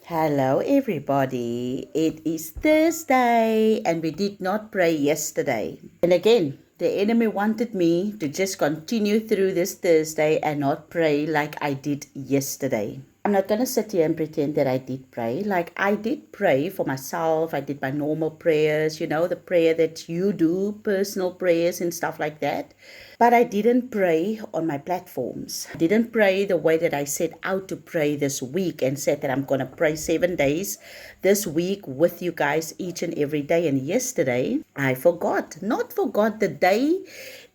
Hello, everybody. It is Thursday, and we did not pray yesterday. And again, the enemy wanted me to just continue through this Thursday and not pray like I did yesterday. I'm not going to sit here and pretend that I did pray. Like I did pray for myself. I did my normal prayers, the prayer that you do, personal prayers and stuff like that. But I didn't pray on my platforms. I didn't pray the way that I set out to pray this week and said that I'm going to pray 7 days this week with you guys each and every day. And yesterday, I not forgot the day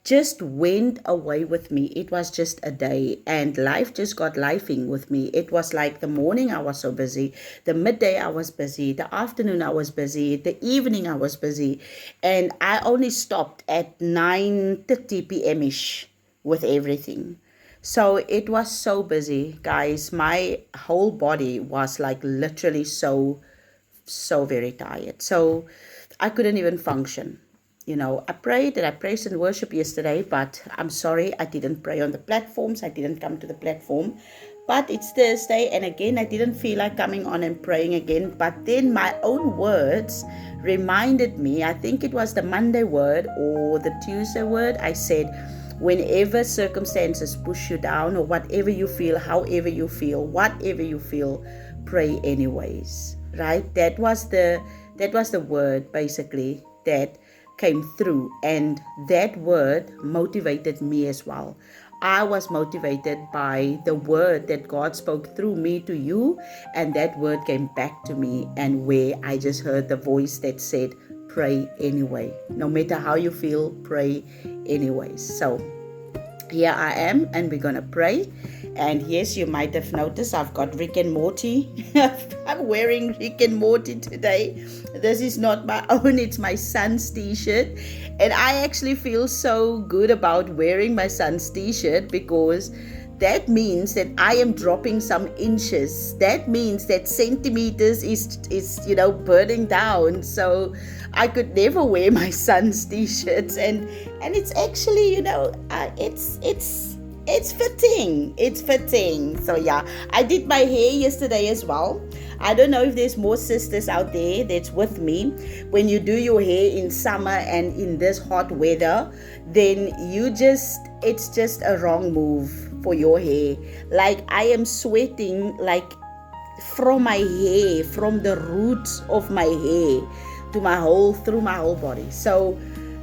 just went away with me. It was just a day and life just got lifing with me. It was like the morning I was so busy, the midday I was busy, the afternoon I was busy, the evening I was busy, and I only stopped at 9:30 p.m.ish with everything. So it was so busy, guys. My whole body was like literally so very tired. So I couldn't even function. I prayed and I praised and worshiped yesterday, but I'm sorry I didn't pray on the platforms. I didn't come to the platform. But it's Thursday, and again, I didn't feel like coming on and praying again. But then my own words reminded me, I think it was the Monday word or the Tuesday word, I said, whenever circumstances push you down or whatever you feel, however you feel, whatever you feel, pray anyways, right? That was the word basically that came through, and that word motivated me as well. I was motivated by the word that God spoke through me to you, and that word came back to me, and where I just heard the voice that said, pray anyway. No matter how you feel, pray anyways. So here I am, and we're going to pray. And yes, you might have noticed I've got Rick and Morty. I'm wearing Rick and Morty today. This is not my own, it's my son's t-shirt. And I actually feel so good about wearing my son's t-shirt because that means that I am dropping some inches. That means that centimeters is burning down. So I could never wear my son's t-shirts, and it's actually it's fitting. So yeah, I did my hair yesterday as well. I don't know if there's more sisters out there that's with me. When you do your hair in summer and in this hot weather, then it's just a wrong move for your hair. Like I am sweating like from my hair, from the roots of my hair through my whole body. So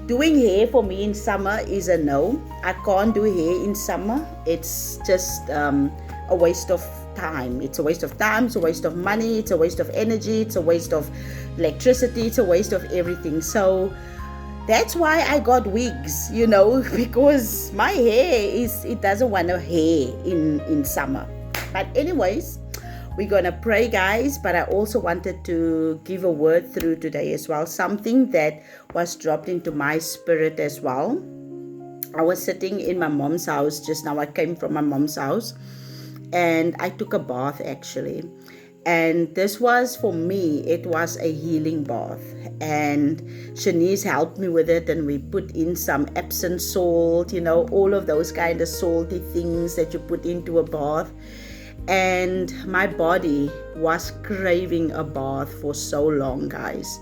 doing hair for me in summer is a no. I can't do hair in summer. It's just a waste of time. It's a waste of time. It's a waste of money. It's a waste of energy. It's a waste of electricity. It's a waste of everything. So that's why I got wigs, because my hair it doesn't want a hair in summer. But anyways, we're going to pray, guys, but I also wanted to give a word through today as well, something that was dropped into my spirit as well. I was sitting in my mom's house just now. I came from my mom's house and I took a bath actually. And this was, for me, it was a healing bath. And Shanice helped me with it, and we put in some Epsom salt, all of those kind of salty things that you put into a bath. And my body was craving a bath for so long, guys.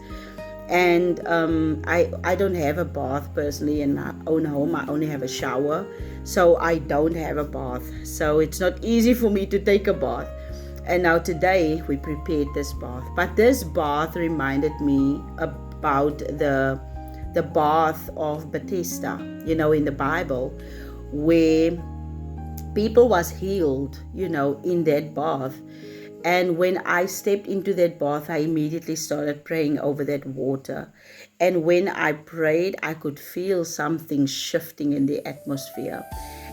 And I don't have a bath personally in my own home. I only have a shower, so I don't have a bath. So it's not easy for me to take a bath. And now today we prepared this bath. But this bath reminded me about the bath of Bethesda, in the Bible, where people was healed, in that bath. And when I stepped into that bath, I immediately started praying over that water. And when I prayed, I could feel something shifting in the atmosphere.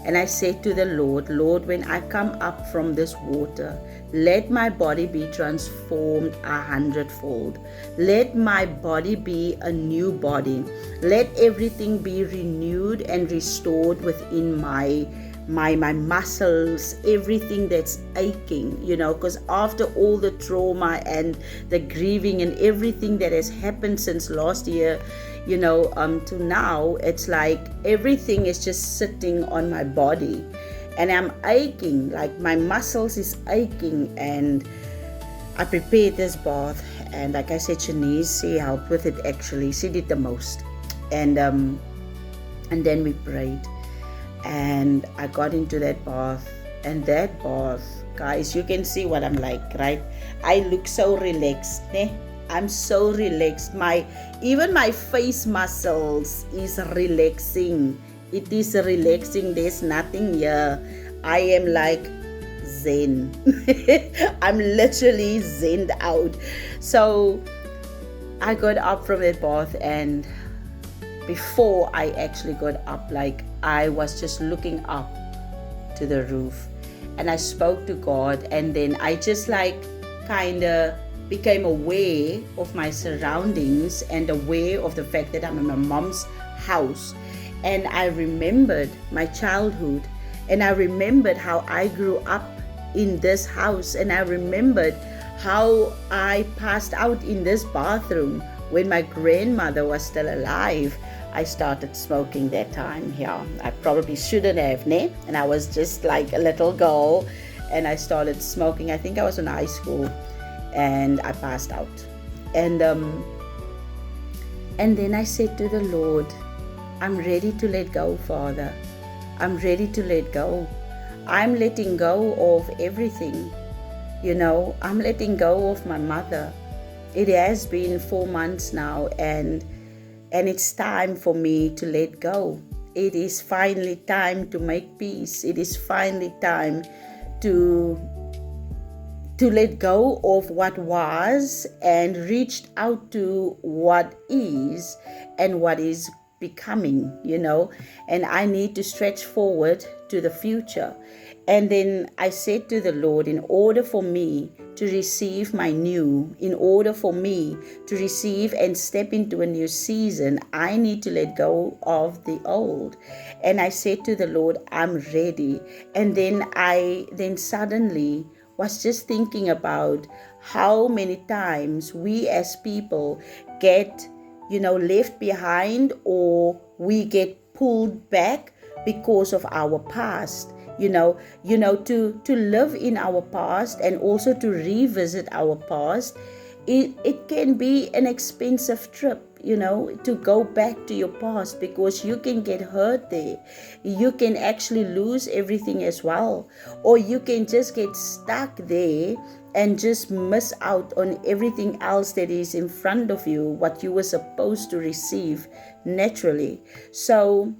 And I said to the Lord, when I come up from this water, let my body be transformed 100-fold. Let my body be a new body. Let everything be renewed and restored within my muscles, everything that's aching, because after all the trauma and the grieving and everything that has happened since last year, to now, it's like everything is just sitting on my body and I'm aching, like my muscles is aching, and I prepared this bath, and like I said, Shanice, she helped with it actually. She did the most. And then we prayed. And I got into that bath. And that bath, guys, you can see what I'm like, right? I look so relaxed, ne? I'm so relaxed. Even my face muscles is relaxing. It is relaxing. There's nothing here. I am like zen. I'm literally zened out. So I got up from that bath, and before I actually got up, like I was just looking up to the roof, and I spoke to God, and then I just like kind of became aware of my surroundings and aware of the fact that I'm in my mom's house. And I remembered my childhood, and I remembered how I grew up in this house, and I remembered how I passed out in this bathroom when my grandmother was still alive. I started smoking that time. Yeah, I probably shouldn't have, ne? And I was just like a little girl, and I started smoking. I think I was in high school, and I passed out. And then I said to the Lord, I'm ready to let go, Father. I'm ready to let go. I'm letting go of everything. I'm letting go of my mother. It has been 4 months now, and it's time for me to let go. It is finally time to make peace. It is finally time to let go of what was and reach out to what is and what is becoming, and I need to stretch forward to the future. And then I said to the Lord, in order for me to receive my new, in order for me to receive and step into a new season, I need to let go of the old. And I said to the Lord, I'm ready. And then suddenly was just thinking about how many times we as people get left behind, or we get pulled back because of our past. To live in our past and also to revisit our past, it can be an expensive trip, to go back to your past, because you can get hurt there. You can actually lose everything as well, or you can just get stuck there and just miss out on everything else that is in front of you, what you were supposed to receive naturally. So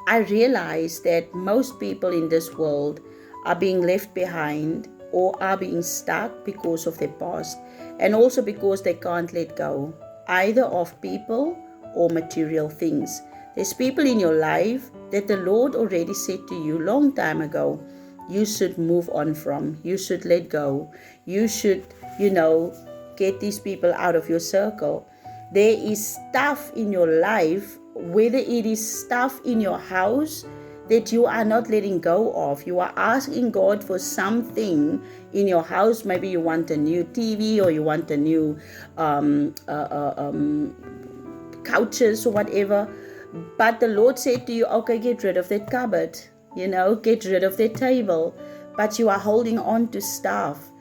I realize that most people in this world are being left behind or are being stuck because of their past, and also because they can't let go either of people or material things. There's people in your life that the Lord already said to you long time ago, you should move on from, you should let go, you should, get these people out of your circle. There is stuff in your life, whether it is stuff in your house that you are not letting go of. You are asking God for something in your house. Maybe you want a new TV, or you want a new couches or whatever. But the Lord said to you, okay, get rid of that cupboard, get rid of that table. But you are holding on to stuff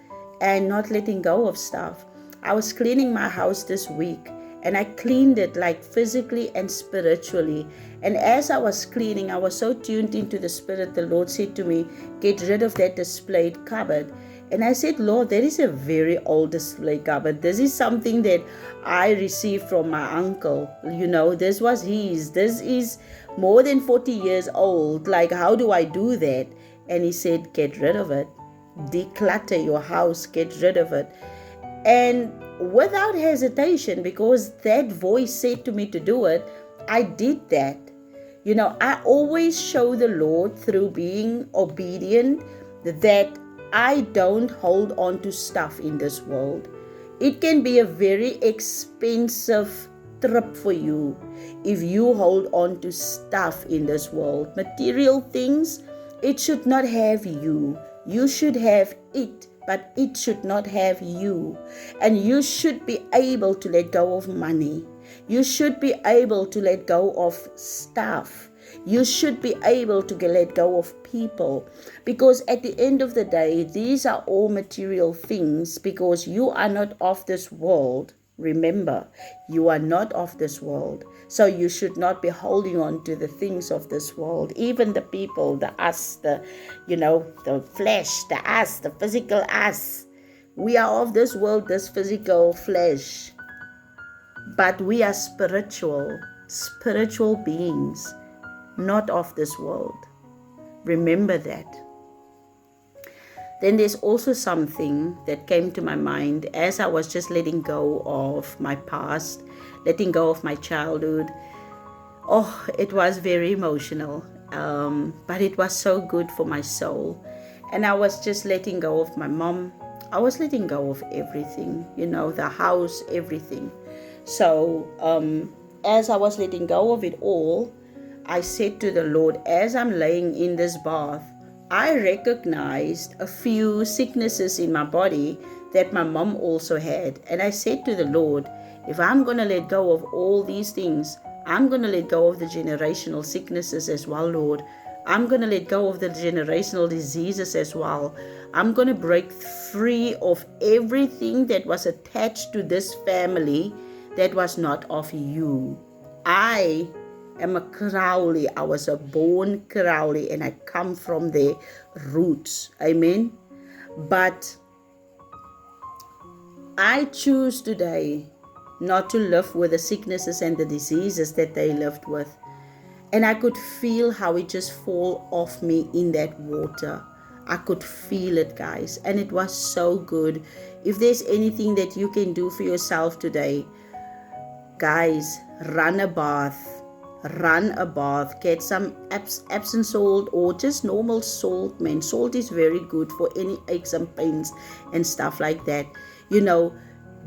and not letting go of stuff. I was cleaning my house this week, and I cleaned it like physically and spiritually. And as I was cleaning, I was so tuned into the Spirit. The Lord said to me, get rid of that displayed cupboard. And I said, Lord, that is a very old display cupboard. This is something that I received from my uncle. This was his. This is more than 40 years old. Like, how do I do that? And he said, get rid of it. Declutter your house. Get rid of it. And without hesitation, because that voice said to me to do it, I did that. I always show the Lord through being obedient that I don't hold on to stuff in this world. It can be a very expensive trip for you if you hold on to stuff in this world. Material things, it should not have you. You should have it, but it should not have you. And you should be able to let go of money. You should be able to let go of stuff. You should be able to let go of people, because at the end of the day, these are all material things, because you are not of this world. Remember, you are not of this world. So you should not be holding on to the things of this world, even the people, the us, the flesh, the us, the physical us. We are of this world, this physical flesh, but we are spiritual beings, not of this world. Remember that. Then there's also something that came to my mind as I was just letting go of my past, letting go of my childhood. Oh, it was very emotional, but it was so good for my soul. And I was just letting go of my mom. I was letting go of everything, the house, everything. So as I was letting go of it all, I said to the Lord, as I'm laying in this bath, I recognized a few sicknesses in my body that my mom also had. And I said to the Lord, if I'm going to let go of all these things, I'm going to let go of the generational sicknesses as well, Lord. I'm going to let go of the generational diseases as well. I'm going to break free of everything that was attached to this family that was not of you. I am a Crowley. I was a born Crowley, and I come from their roots. Amen. But I choose today not to live with the sicknesses and the diseases that they lived with. And I could feel how it just fall off me in that water. I could feel it, guys. And it was so good. If there's anything that you can do for yourself today, guys, run a bath, get some Epsom salt or just normal salt, man. Salt is very good for any aches and pains and stuff like that.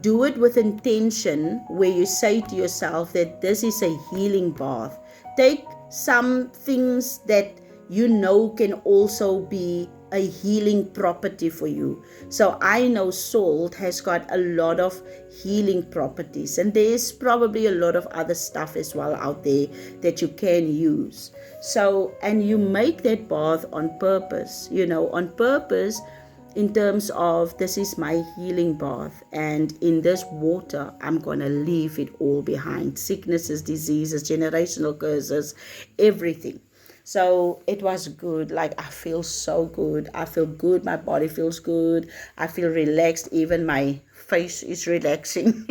Do it with intention, where you say to yourself that this is a healing bath. Take some things that can also be a healing property for you. So I know salt has got a lot of healing properties, and there's probably a lot of other stuff as well out there that you can use. So, and you make that bath on purpose, in terms of, this is my healing bath, and in this water I'm going to leave it all behind. Sicknesses, diseases, generational curses, everything. So it was good. Like, I feel so good. I feel good. My body feels good. I feel relaxed. Even my face is relaxing.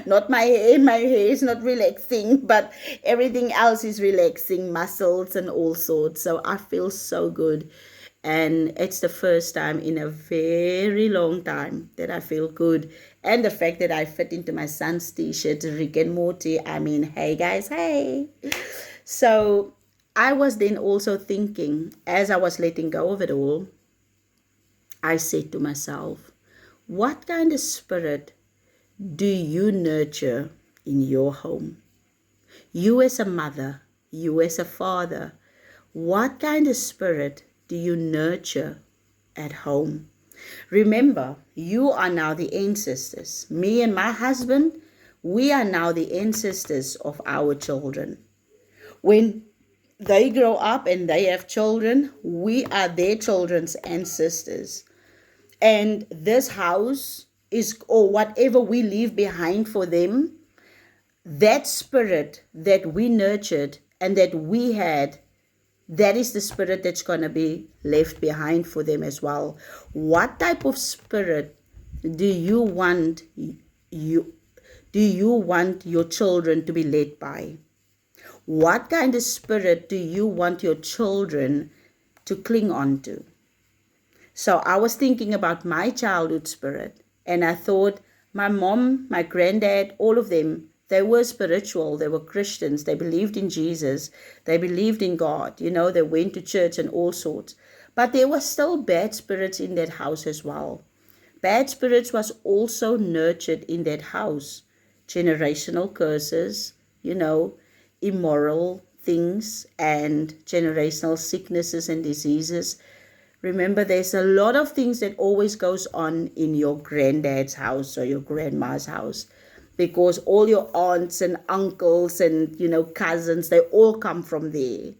Not my hair. My hair is not relaxing, but everything else is relaxing. Muscles and all sorts. So I feel so good. And it's the first time in a very long time that I feel good. And the fact that I fit into my son's t-shirt, Rick and Morty. I mean, hey guys, hey. So I was then also thinking, as I was letting go of it all, I said to myself, what kind of spirit do you nurture in your home? You as a mother, you as a father, what kind of spirit do you nurture at home? Remember, you are now the ancestors. Me and my husband, we are now the ancestors of our children. When they grow up and they have children, we are their children's ancestors. And this house is, or whatever we leave behind for them, that spirit that we nurtured and that we had, that is the spirit that's going to be left behind for them as well. What type of spirit do you want your children to be led by? What kind of spirit do you want your children to cling on to? So I was thinking about my childhood spirit, and I thought my mom, my granddad, all of them, they were spiritual. They were Christians. They believed in Jesus. They believed in God. They went to church and all sorts. But there were still bad spirits in that house as well. Bad spirits was also nurtured in that house. Generational curses, immoral things, and generational sicknesses and diseases. Remember, there's a lot of things that always goes on in your granddad's house or your grandma's house, because all your aunts and uncles and, cousins, they all come from there.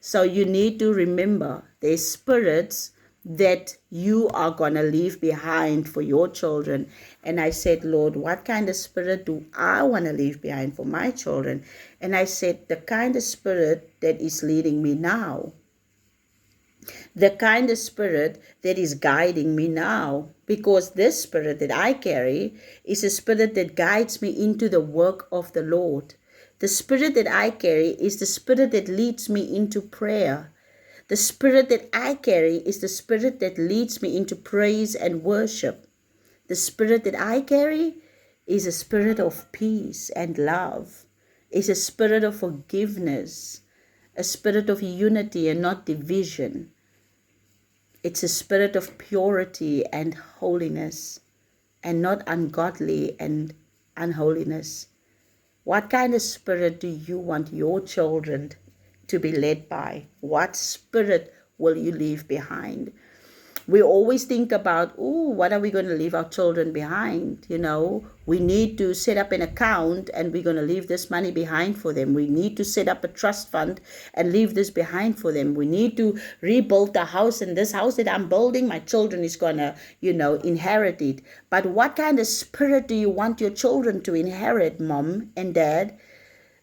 So you need to remember there's spirits that you are going to leave behind for your children. And I said, Lord, what kind of spirit do I want to leave behind for my children? And I said, the kind of spirit that is leading me now. The kind of spirit that is guiding me now. Because this spirit that I carry is a spirit that guides me into the work of the Lord. The spirit that I carry is the spirit that leads me into prayer. The spirit that I carry is the spirit that leads me into praise and worship. The spirit that I carry is a spirit of peace and love. It's a spirit of forgiveness, a spirit of unity and not division. It's a spirit of purity and holiness, and not ungodly and unholiness. What kind of spirit do you want your children to be led by? What spirit will you leave behind? We always think about, what are we going to leave our children behind? We need to set up an account and we're going to leave this money behind for them. We need to set up a trust fund and leave this behind for them. We need to rebuild the house, and this house that I'm building, my children is going to, inherit it. But what kind of spirit do you want your children to inherit, mom and dad?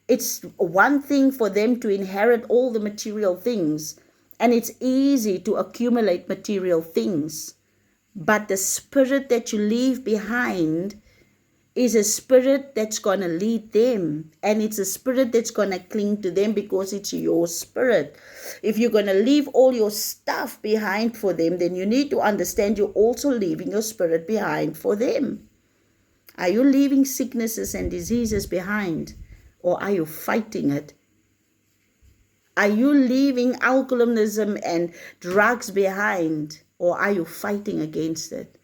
It's one thing for them to inherit all the material things, and it's easy to accumulate material things. But the spirit that you leave behind is a spirit that's going to lead them. And it's a spirit that's going to cling to them because it's your spirit. If you're going to leave all your stuff behind for them, then you need to understand you're also leaving your spirit behind for them. Are you leaving sicknesses and diseases behind? Or are you fighting it? Are you leaving alcoholism and drugs behind, or are you fighting against it?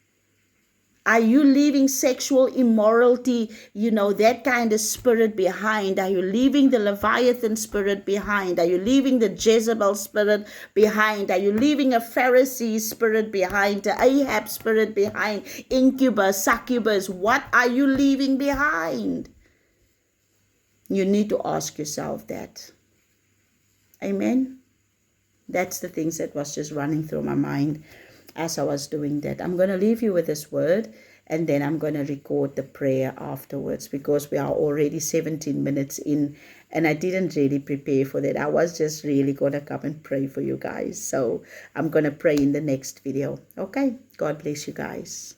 Are you leaving sexual immorality, that kind of spirit behind? Are you leaving the Leviathan spirit behind? Are you leaving the Jezebel spirit behind? Are you leaving a Pharisee spirit behind, the Ahab spirit behind, incubus, succubus? What are you leaving behind? You need to ask yourself that. Amen. That's the things that was just running through my mind as I was doing that. I'm going to leave you with this word, and then I'm going to record the prayer afterwards, because we are already 17 minutes in and I didn't really prepare for that. I was just really going to come and pray for you guys. So I'm going to pray in the next video. Okay. God bless you guys.